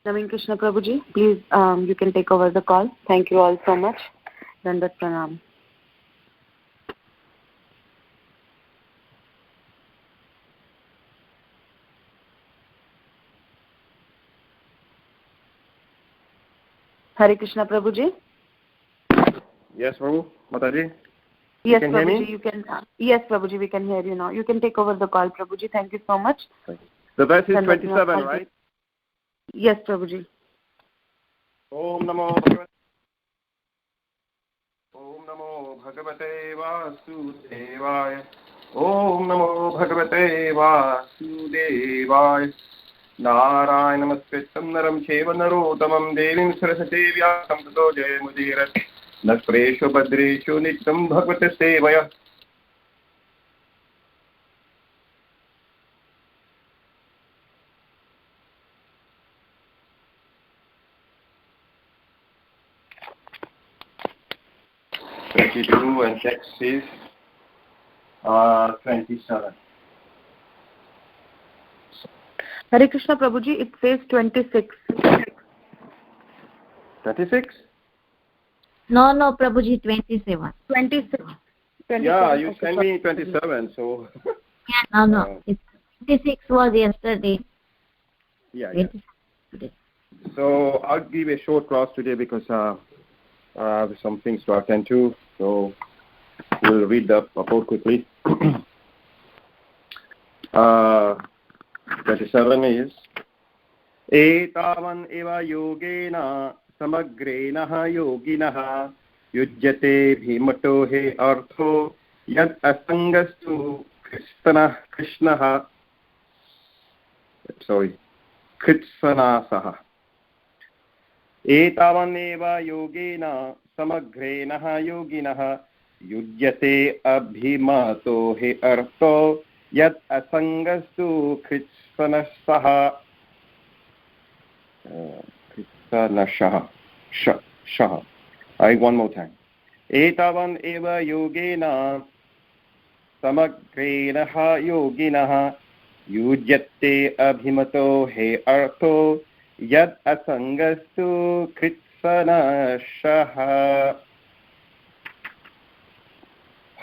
Naveen Krishna Prabhuji, please, you can take over the call. Thank you all so much. Dandat Pranam. Hare Krishna Prabhuji. Yes, Prabhu, Mataji. Yes, Prabhuji, you can. Yes, Prabhuji, we can hear you now. You can take over the call, Prabhuji. Thank you so much. The verse is 27, right? Yes, Prabhuji. Om Namo Bhagavate Vasudevaya. Om Namo Bhagavate Vasudevaya. Narayanamastvitam naram cheva narotamam devim sarasate vyasam tato jayamudirat. Naspreshu badreshu nityam bhagavate sevaya. And text is 27. Hare Krishna Prabhuji, it says 26. 26? No, Prabhuji, 27. 26. Yeah, you sent me 27, so... Yeah, no. It's 26 was yesterday. Yeah. Today. So, I'll give a short class today because I have some things to attend to. So, we'll read the report quickly. 27 is Etavan eva yogena samagrena yoginah yujyate bhimato he artho yad asangastu krishnaha kritsanasaha. Etavan eva yogena samagrena yoginah yujyate abhimato he artho yat asangastu kritsanasaha. Kritsanasaha. Shaha. One more time. Etavan eva yogena samagrenaha yoginah yujyate abhimato he artho yad asangastu kritsanasaha.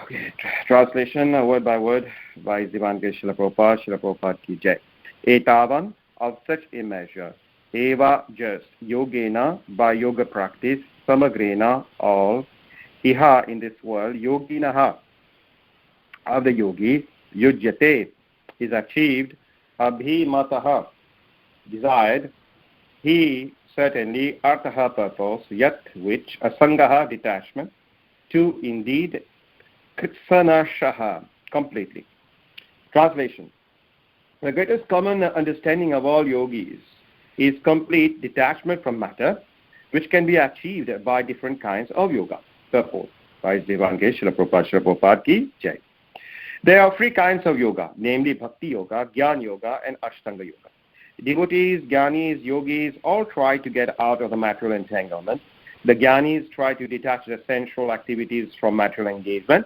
Okay, translation word by word by Divange Srila Prabhupada ki jai. Etavan, of such a measure, eva just, yogena, by yoga practice, samagrena, all, iha, in this world, yoginaha, of the yogi, yujyate, is achieved, abhimataha, desired, he, certainly, artaha, purpose, yat, which, asangaha, detachment, to, indeed, kritsanasaha, completely. Translation. The greatest common understanding of all yogis is complete detachment from matter, which can be achieved by different kinds of yoga. Purport by Devange Srila Prabhupada ki jai. There are three kinds of yoga, namely Bhakti Yoga, Jnana Yoga, and Ashtanga Yoga. Devotees, Jnanis, yogis all try to get out of the material entanglement. The Jnanis try to detach the sensual activities from material engagement.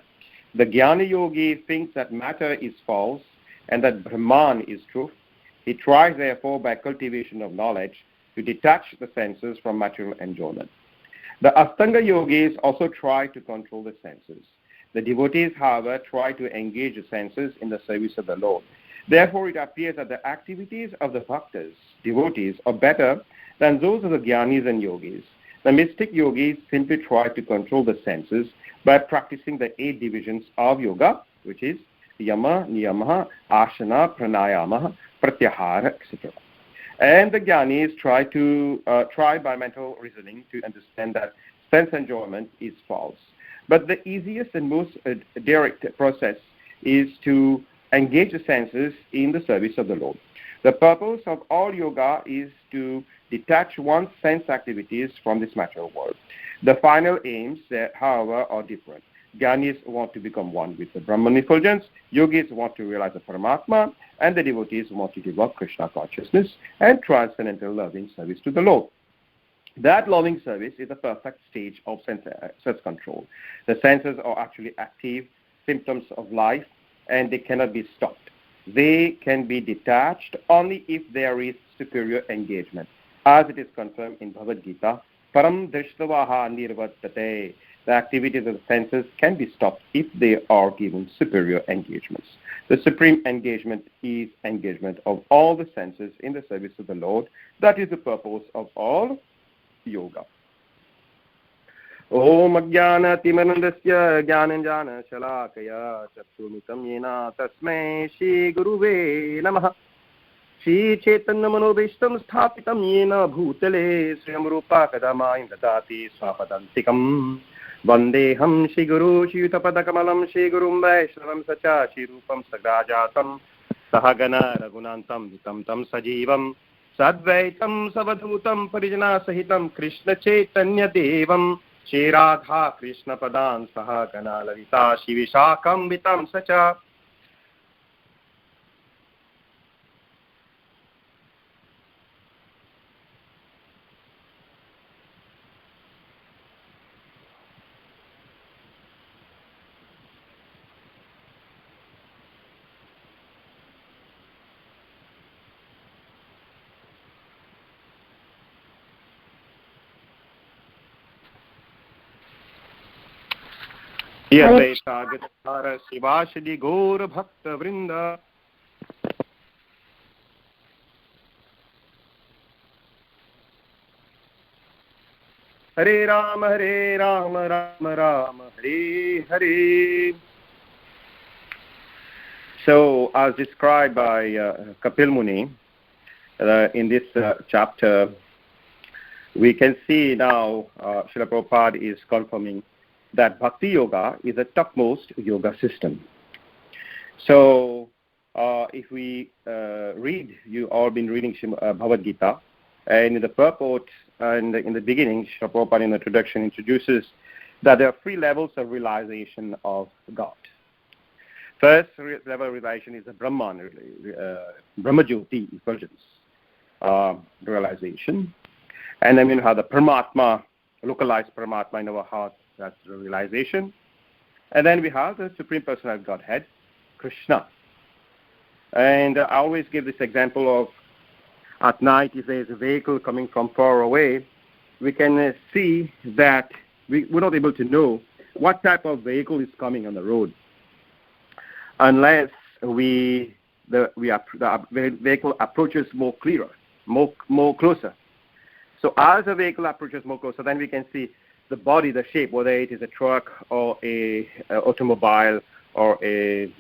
The Jnana yogi thinks that matter is false and that Brahman is truth. He tries, therefore, by cultivation of knowledge, to detach the senses from material enjoyment. The Ashtanga yogis also try to control the senses. The devotees, however, try to engage the senses in the service of the Lord. Therefore, it appears that the activities of the bhaktas, devotees, are better than those of the Jnanis and yogis. The mystic yogis simply try to control the senses by practicing the 8 divisions of yoga, which is yama, niyama, asana, pranayama, pratyahara, etc. And the Jnanis try by mental reasoning to understand that sense enjoyment is false. But the easiest and most direct process is to engage the senses in the service of the Lord. The purpose of all yoga is to detach one's sense activities from this material world. The final aims, however, are different. Jnanis want to become one with the Brahman effulgence, yogis want to realize the Paramatma, and the devotees want to develop Krishna consciousness and transcendental loving service to the Lord. That loving service is the perfect stage of sense control. The senses are actually active symptoms of life, and they cannot be stopped. They can be detached only if there is superior engagement. as it is confirmed in Bhagavad Gita, param drishtavaha nirvartate. The activities of the senses can be stopped if they are given superior engagements. The supreme engagement is engagement of all the senses in the service of the Lord. That is the purpose of all yoga. Om Ajnana Timanandasya Jnananjana Shalakaya Chakshumitam Yena Tasmai Shri Guruve Namaha Shri Chaitanya Manobishtam Sthapitam Yena Bhutale Sriyam Rupa Kadama Indadati Swapadantikam Vandeham Shri Guru Shri Yutapadakamalam Shri Gurum Vaishnavam Sacha Shri Rupam Sagrajatam Sahagana Raghunantam Vitam Tam Sajivam Sadvaitam Savadhutam Parijana Sahitam Krishna Chaitanya Devam Shri Radha Krishna Padan Sahagana Lavita Shri Vishakam Vitam Sacha. Yadvaitagara Shivashidi Gaur Bhakta Vrinda. Hare Rama, Rama Rama, Hare Hare. So, as described by Kapil Muni in this chapter, we can see now Srila Prabhupada is confirming that Bhakti Yoga is the topmost yoga system. So, if we read, you all been reading Bhagavad Gita, and in the purport and in the beginning, Srila Prabhupada in the introduction introduces that there are 3 levels of realization of God. First level of realization is the Brahman, Brahmajyoti effulgence realization. And then we have the Paramatma, localized Paramatma in our heart, that's the realization. And then we have the Supreme Personality of Godhead, Krishna. And I always give this example of at night, if there is a vehicle coming from far away, we can see that we're not able to know what type of vehicle is coming on the road unless the vehicle approaches more clearer, more closer. So as the vehicle approaches more closer, then we can see the body, the shape, whether it is a truck or a automobile or a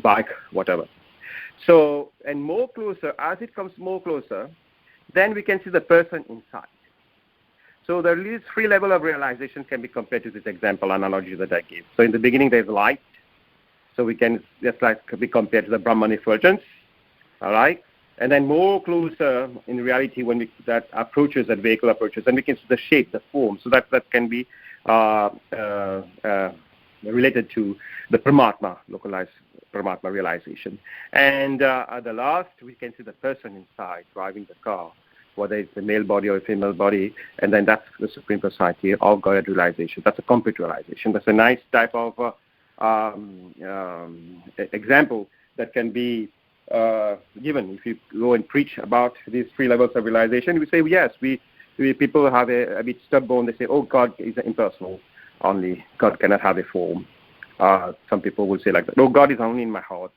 bike, whatever. So, and more closer, as it comes more closer, then we can see the person inside. So there are these 3 levels of realization can be compared to this example analogy that I gave. So in the beginning there's light, so we can just like be compared to the Brahman effulgence, all right? And then more closer, in reality, when that vehicle approaches, then we can see the shape, the form. So that can be related to the Paramatma, localized Paramatma realization. And at the last, we can see the person inside driving the car, whether it's a male body or a female body, and then that's the Supreme Personality of God realization. That's a complete realization. That's a nice type of example that can be given. If you go and preach about these 3 levels of realization, we say, yes, people have a bit stubborn. They say, oh, God is impersonal only. God cannot have a form. Some people will say like that. No, God is only in my heart.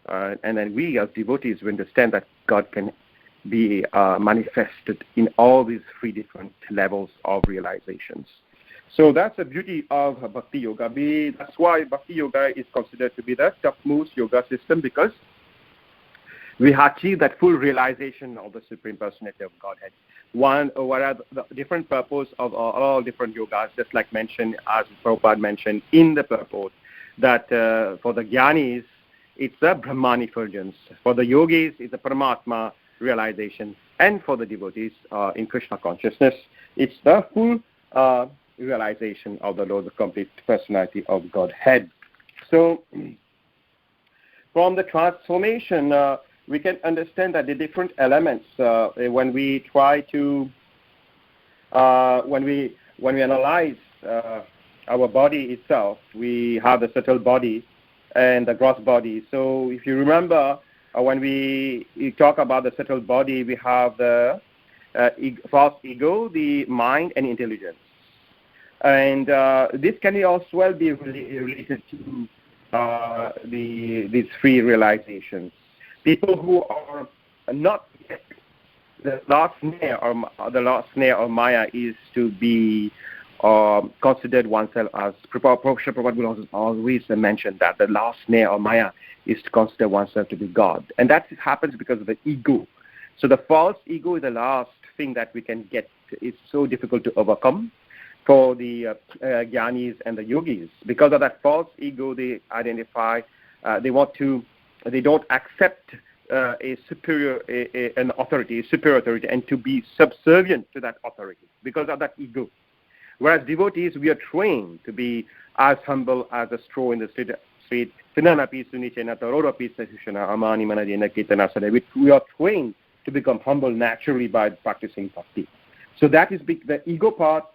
And then we as devotees, we understand that God can be manifested in all these 3 different levels of realizations. So that's the beauty of Bhakti Yoga. That's why Bhakti Yoga is considered to be the topmost yoga system, because we achieve that full realization of the Supreme Personality of Godhead. What are the different purpose of all different yogas, just like mentioned, as Prabhupada mentioned in the purport, that for the Jnanis, it's the Brahman effulgence. For the yogis, it's the Paramatma realization. And for the devotees in Krishna consciousness, it's the full realization of the Lord, the complete personality of Godhead. So, from the transformation, we can understand that the different elements, when we try to, when we analyze our body itself, we have the subtle body and the gross body. So if you remember, when we talk about the subtle body, we have the false ego, the mind, and intelligence. And this can also well be related to these three realizations. People who are not yet, the last snare of Maya is to be considered oneself as, Prabhupada will always mention that the last snare of Maya is to consider oneself to be God. And that happens because of the ego. So the false ego is the last thing that we can get. It's so difficult to overcome for the jnanis and the yogis. Because of that false ego, they identify, they don't accept an superior authority, and to be subservient to that authority because of that ego. Whereas devotees, we are trained to be as humble as a straw in the street. We are trained to become humble naturally by practicing bhakti. So that is the ego part.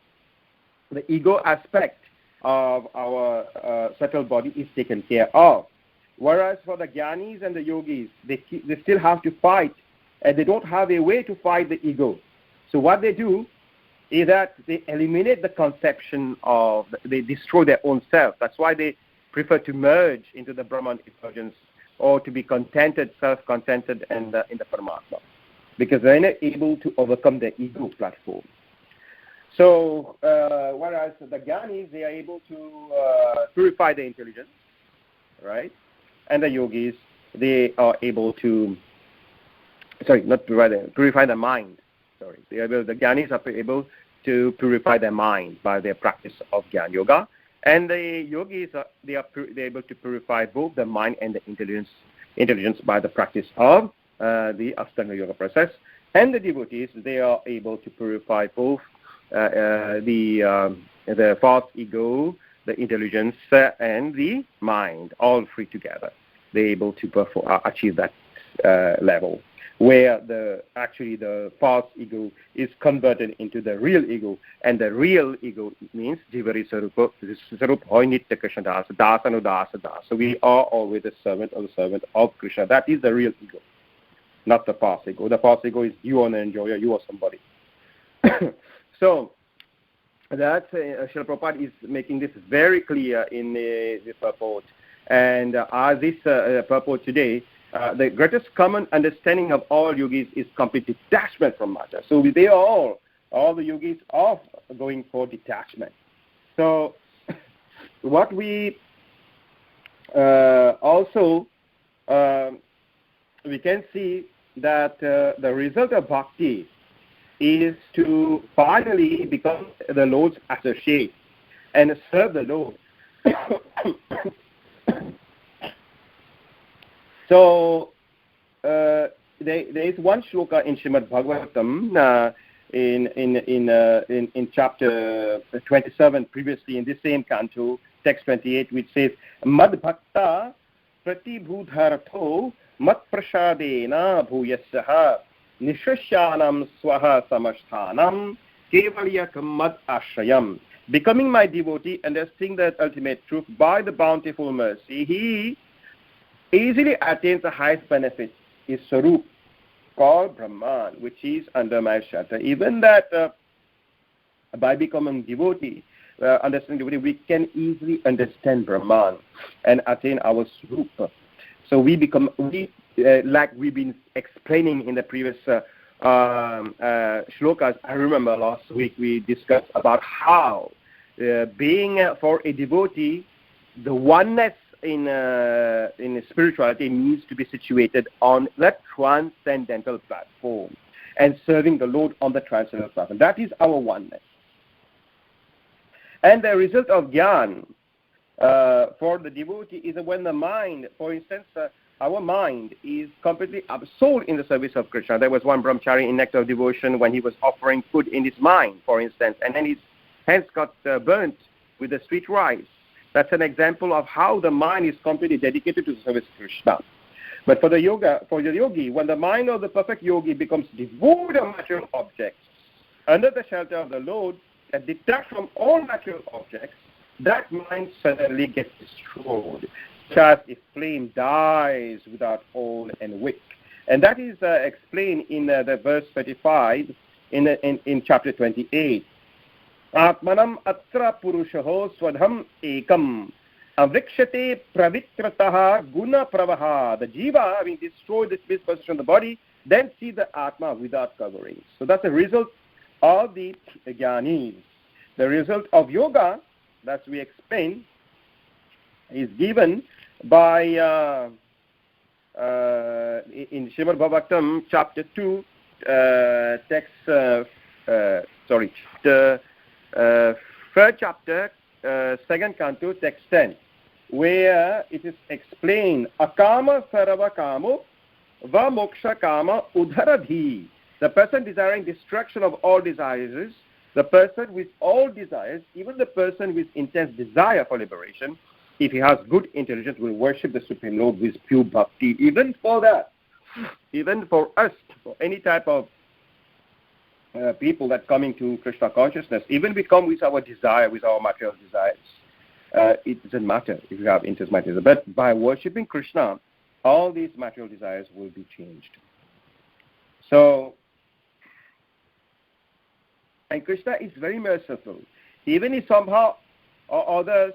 The ego aspect of our subtle body is taken care of. Whereas for the jnanis and the yogis, they still have to fight, and they don't have a way to fight the ego. So what they do is that they eliminate the conception of, they destroy their own self. That's why they prefer to merge into the Brahman effulgence, or to be contented, self-contented in the Paramatma, because they're not able to overcome their ego platform. So, whereas the jnanis, they are able to purify the intelligence, right? And the yogis, they are able to, purify the mind. The jnanis are able to purify their mind by their practice of Jnana Yoga. And the yogis, they're able to purify both the mind and the intelligence by the practice of the Ashtanga Yoga process. And the devotees, they are able to purify both the false ego, the intelligence, and the mind, all three together. They're able to achieve that level, where the false ego is converted into the real ego, and the real ego means Jivari Sarupa Hoy Nitya Krishna Dasa, Dasanu Dasa Dasa. So we are always the servant of Krishna. That is the real ego, not the false ego. The false ego is you are an enjoyer, you are somebody. So that Srila Prabhupada is making this very clear in the purport. And as this purport today, the greatest common understanding of all yogis is complete detachment from matter. So they are all the yogis are going for detachment. So what we also we can see that the result of bhakti is to finally become the Lord's associate and serve the Lord. So there is one shloka in Srimad Bhagavatam in chapter 27, previously in this same canto, text 28, which says, Mad Bhakta Pratibhudharatho Mat Prasadena Bhuyasaha Nishashyanam Swaha Samasthanam Kevalyakam Mad Ashrayam. Becoming my devotee, understanding that ultimate truth by the bountiful mercy, he easily attains the highest benefit, is Sarup, called Brahman, which is under my shelter. Even that by becoming devotee, understanding devotee, we can easily understand Brahman and attain our Sarup. So we become, like we've been explaining in the previous shlokas. I remember last week we discussed about how being for a devotee, the oneness in spirituality needs to be situated on that transcendental platform and serving the Lord on the transcendental platform. That is our oneness. And the result of Gyan for the devotee is when the mind, for instance, our mind is completely absorbed in the service of Krishna. There was one brahmachari in Nectar of Devotion when he was offering food in his mind, for instance, and then his hands got burnt with the sweet rice. That's an example of how the mind is completely dedicated to the service of Krishna. But for the yogi, when the mind of the perfect yogi becomes devoid of material objects, under the shelter of the Lord, and detached from all material objects, that mind suddenly gets destroyed, just if flame dies without oil and wick. And that is explained in the verse 35, in chapter 28. Atmanam atra purushaho swadham ekam avrikshate pravitrataha guna pravaha. The jiva, having destroyed this disposition of the body, then see the Atma without covering. So that's the result of the Jnanis. The result of yoga, that we explained, is given by in Srimad Bhagavatam chapter 2, text third chapter, second canto, text 10, where it is explained, akama sarava kamo va moksha kama udharadhi. The person desiring destruction of all desires, the person with all desires, even the person with intense desire for liberation, if he has good intelligence, will worship the Supreme Lord with pure bhakti. Even for that, even for us, for any type of people that coming to Krishna consciousness, even we come with our desire, with our material desires, it doesn't matter if you have intense material. But by worshipping Krishna, all these material desires will be changed. So, and Krishna is very merciful. Even if somehow or other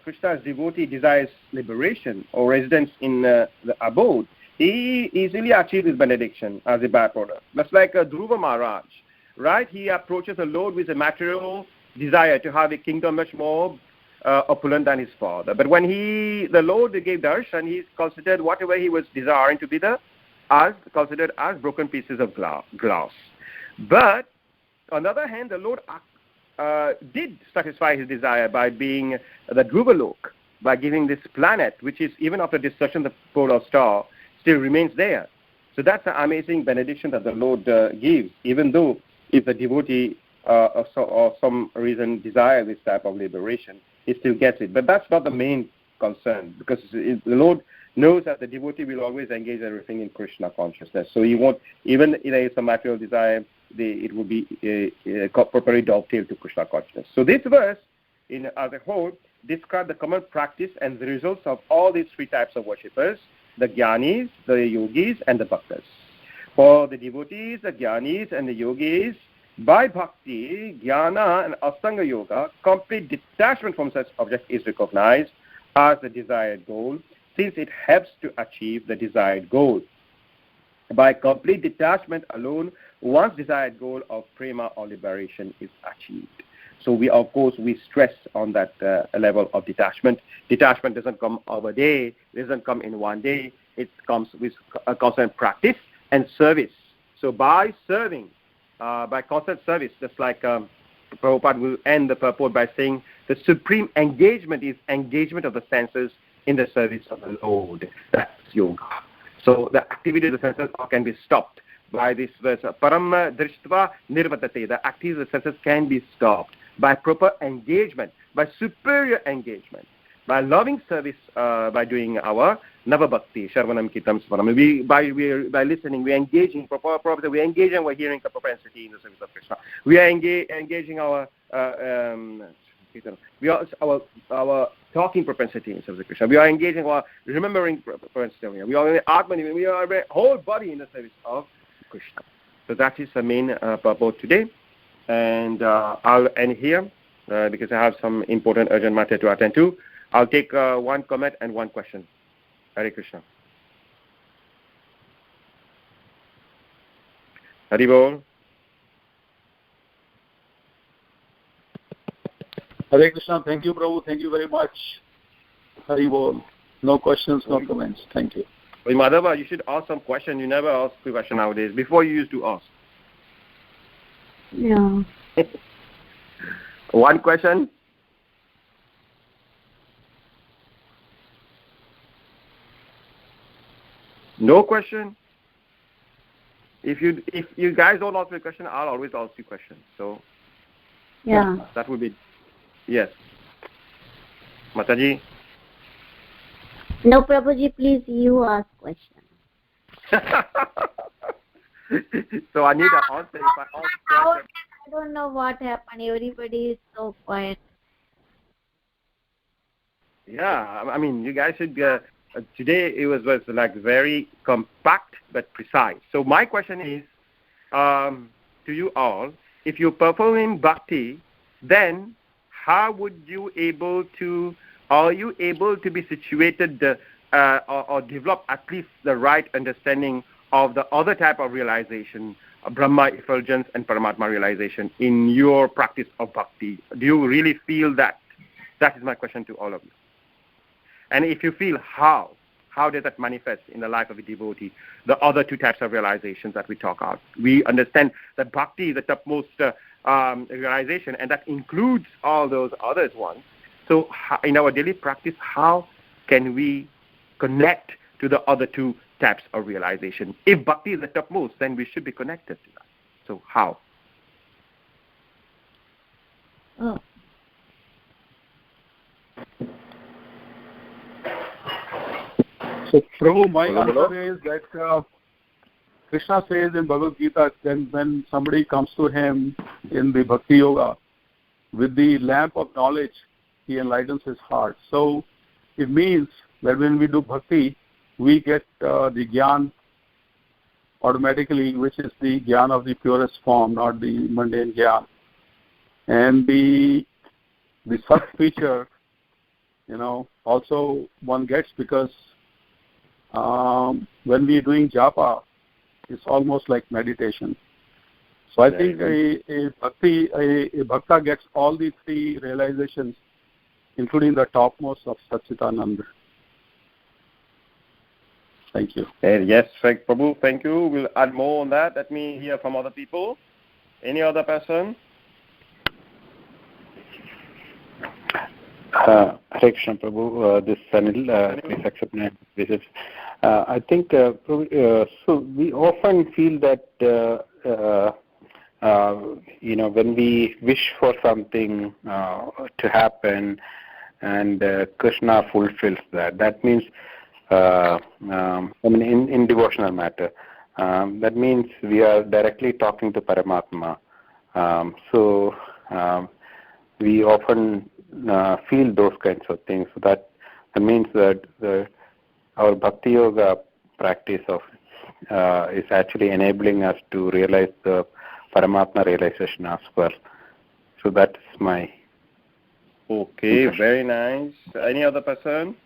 Krishna's devotee desires liberation or residence in the abode, he easily achieves his benediction as a byproduct. That's like Dhruva Maharaj, right? He approaches the Lord with a material desire to have a kingdom much more opulent than his father. But when the Lord gave darshan, he considered whatever he was desiring to be considered as broken pieces of glass. But on the other hand, the Lord did satisfy his desire by being the Dhruvalok, by giving this planet, which is, even after destruction, the polar star still remains there. So that's an amazing benediction that the Lord gives, even though if the devotee or some reason desire this type of liberation, he still gets it. But that's not the main concern, because the Lord knows that the devotee will always engage everything in Krishna consciousness. So he won't, even if there is a material desire, it will be properly dovetailed to Krishna consciousness. So this verse, as a whole, describes the common practice and the results of all these three types of worshippers: the Jnanis, the Yogis, and the Bhaktas. For the devotees, the Jnanis, and the Yogis, by Bhakti, Jnana, and Asanga Yoga, complete detachment from such object is recognized as the desired goal, since it helps to achieve the desired goal. By complete detachment alone, one's desired goal of prema or liberation is achieved. So we stress on that level of detachment. Detachment doesn't come over a day, it doesn't come in one day. It comes with a constant practice and service. So by serving, by constant service, just like Prabhupada will end the purport by saying, the supreme engagement is engagement of the senses in the service of the Lord. That's yoga. So the activity of the senses can be stopped by this verse. Param drishtva nirvatate. The activity of the senses can be stopped by proper engagement, by superior engagement, by loving service, by doing our navabhakti, sharvanam kitam svaram. By listening, we are engaging, we are engaging our hearing propensity in the service of Krishna. We are engaging our our talking propensity in service of Krishna. We are engaging our remembering propensity. We are Atman. We are our whole body in the service of Krishna. So that is the main purport today. And I'll end here because I have some important urgent matter to attend to. I'll take one comment and one question. Hare Krishna. Hari Bol. Hare Krishna. Thank you, Prabhu. Thank you very much. Hari Bol. No questions, no comments. Thank you. Well, Madhava, you should ask some question. You never ask a question nowadays. Before you used to ask. Yeah. One question. No question. If you guys don't ask me a question, I'll always ask you questions. So yeah, that would be yes. Mataji. No, Prabhuji, please you ask question. So I need an answer. If I ask question, I don't know what happened. Everybody is so quiet. yeah, I mean, you guys should. Today it was like very compact but precise. So my question is, to you all, if you're performing bhakti, then how would you are you able to be situated or develop at least the right understanding of the other type of realization, Brahma effulgence and Paramatma realization in your practice of bhakti? Do you really feel that? That is my question to all of you. And if you feel, how does that manifest in the life of a devotee, the other two types of realizations that we talk about? We understand that bhakti is the topmost realization, and that includes all those others ones. So in our daily practice, how can we connect to the other two types of realization? If bhakti is the topmost, then we should be connected to that. So how? Oh. So, Prabhu, my answer is that Krishna says in Bhagavad Gita, then when somebody comes to him in the Bhakti Yoga, with the lamp of knowledge, he enlightens his heart. So it means that when we do Bhakti, we get the Gyan automatically, which is the Gyan of the purest form, not the mundane Gyan. And the Sat feature, also one gets, because when we are doing japa, it's almost like meditation. So I think a bhakta gets all the three realizations, including the topmost of Satchitananda. Thank you. Yes, Prabhu, thank you. We'll add more on that. Let me hear from other people. Any other person? Hare Krishna, Prabhu. This Sanil, please accept my visit. I think, so we often feel that, when we wish for something to happen and Krishna fulfills that, that means, in devotional matter, that means we are directly talking to Paramatma. So we often feel those kinds of things. So that means that our Bhakti Yoga practice is actually enabling us to realize the Paramatma realization as well. So that's my... Okay, very nice. Any other person?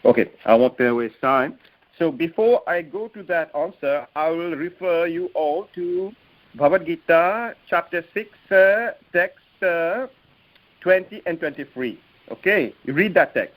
Okay, I won't waste time. So before I go to that answer, I will refer you all to Bhagavad Gita, chapter 6, text 20 and 23. Okay, you read that text.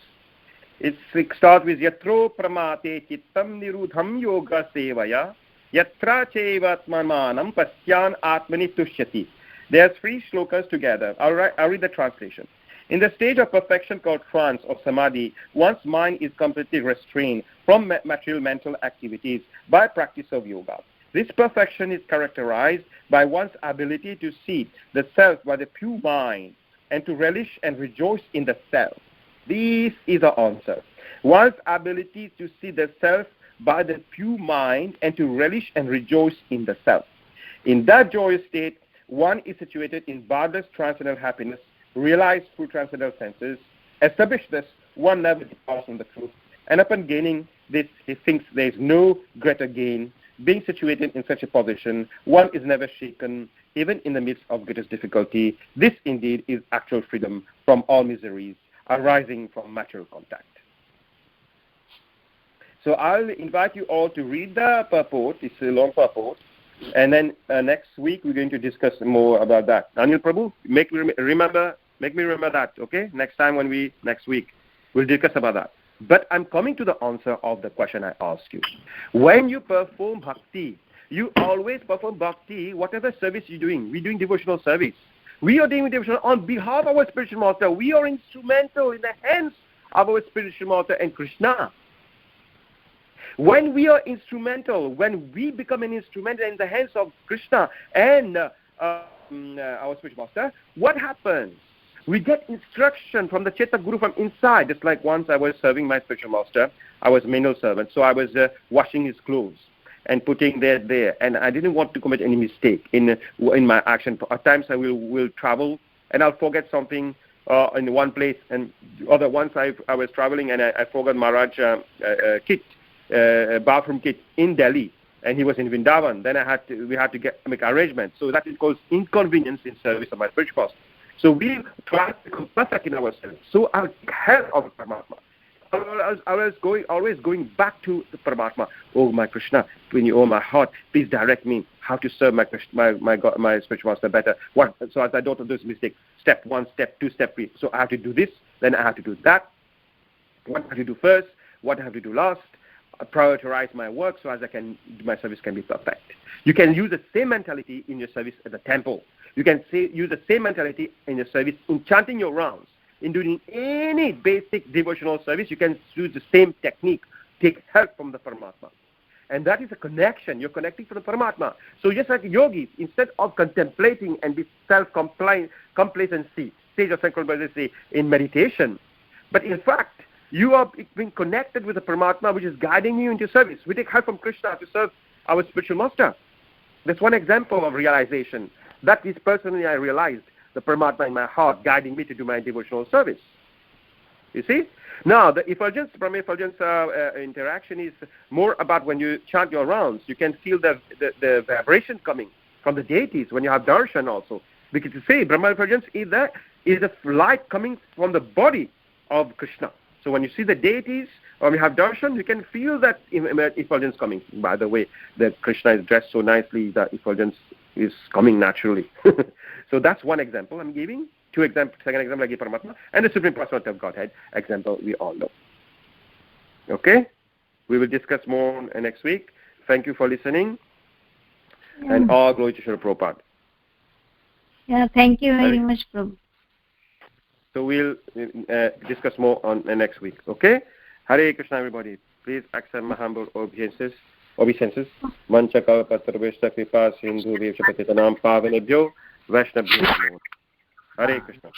It starts with Yatro pramate chittam nirudham yoga sevaya yatra chevatmanam pasyan atmani tushyati. There are 3 shlokas together. I'll read the translation. In the stage of perfection called trance or samadhi, one's mind is completely restrained from material mental activities by practice of yoga. This perfection is characterized by one's ability to see the self by the pure mind and to relish and rejoice in the self. This is the answer. One's ability to see the self by the pure mind and to relish and rejoice in the self. In that joyous state, one is situated in boundless transcendental happiness, realized through transcendental senses. Established this, one never departs from the truth. And upon gaining this, he thinks there is no greater gain. Being situated in such a position, one is never shaken, even in the midst of greatest difficulty. This indeed is actual freedom from all miseries arising from material contact. So I'll invite you all to read the purport. It's a long purport. And then next week we're going to discuss more about that. Anil Prabhu, make me remember that, okay? Next week, we'll discuss about that. But I'm coming to the answer of the question I asked you. When you perform bhakti, you always perform bhakti, whatever service you're doing. We're doing devotional service. We are doing devotional on behalf of our spiritual master. We are instrumental in the hands of our spiritual master and Krishna. When we are instrumental, when we become an instrument in the hands of Krishna and our spiritual master, what happens? We get instruction from the Cheta Guru from inside. Just like once I was serving my spiritual master, I was manual servant, so I was washing his clothes and putting there, and I didn't want to commit any mistake in my action. At times I will travel and I'll forget something in one place, and other once I was traveling and I forgot Maharaj kit, bathroom kit in Delhi, and he was in Vrindavan. Then we had to make arrangements. So that is called inconvenience in service of my spiritual master. So we try to become perfect in our service. So our help of Paramatma. I was always going back to the Paramatma. Oh my Krishna, when you owe my heart, please direct me how to serve my God, my spiritual master better. So as I don't do this mistake, step 1, step 2, step 3. So I have to do this, then I have to do that. What I have to do first, what I have to do last. Prioritize my work so as my service can be perfect. You can use the same mentality in your service at the temple. You can use the same mentality in your service in chanting your rounds. In doing any basic devotional service, you can use the same technique. Take help from the Paramatma. And that is a connection. You're connecting to the Paramatma. So just like yogis, instead of contemplating and be self-complacency, stage of self-complacency in meditation, but in fact, you are being connected with the Paramatma which is guiding you into service. We take help from Krishna to serve our spiritual master. That's one example of realization. That is personally I realized the Paramatma in my heart guiding me to do my devotional service. You see? Now, the effulgence, Brahma effulgence interaction is more about when you chant your rounds. You can feel the vibration coming from the deities when you have darshan also. Because you see, Brahma effulgence is a light coming from the body of Krishna. So when you see the deities, or you have darshan, you can feel that effulgence coming. By the way, that Krishna is dressed so nicely, the effulgence is coming naturally. So that's one example I'm giving. Second example I give Paramatma, and the Supreme Personality of Godhead example we all know. Okay? We will discuss more next week. Thank you for listening. Yeah. And all glory to Srila Prabhupada. Yeah, thank you very much, Prabhu. So we'll discuss more on next week. Okay? Hare Krishna, everybody. Please accept my humble obeisances. Manchaka Patrabhishta Kripa Sindhu Devshapatitanam Pavanebhyo Vaishnavyo. Hare Krishna.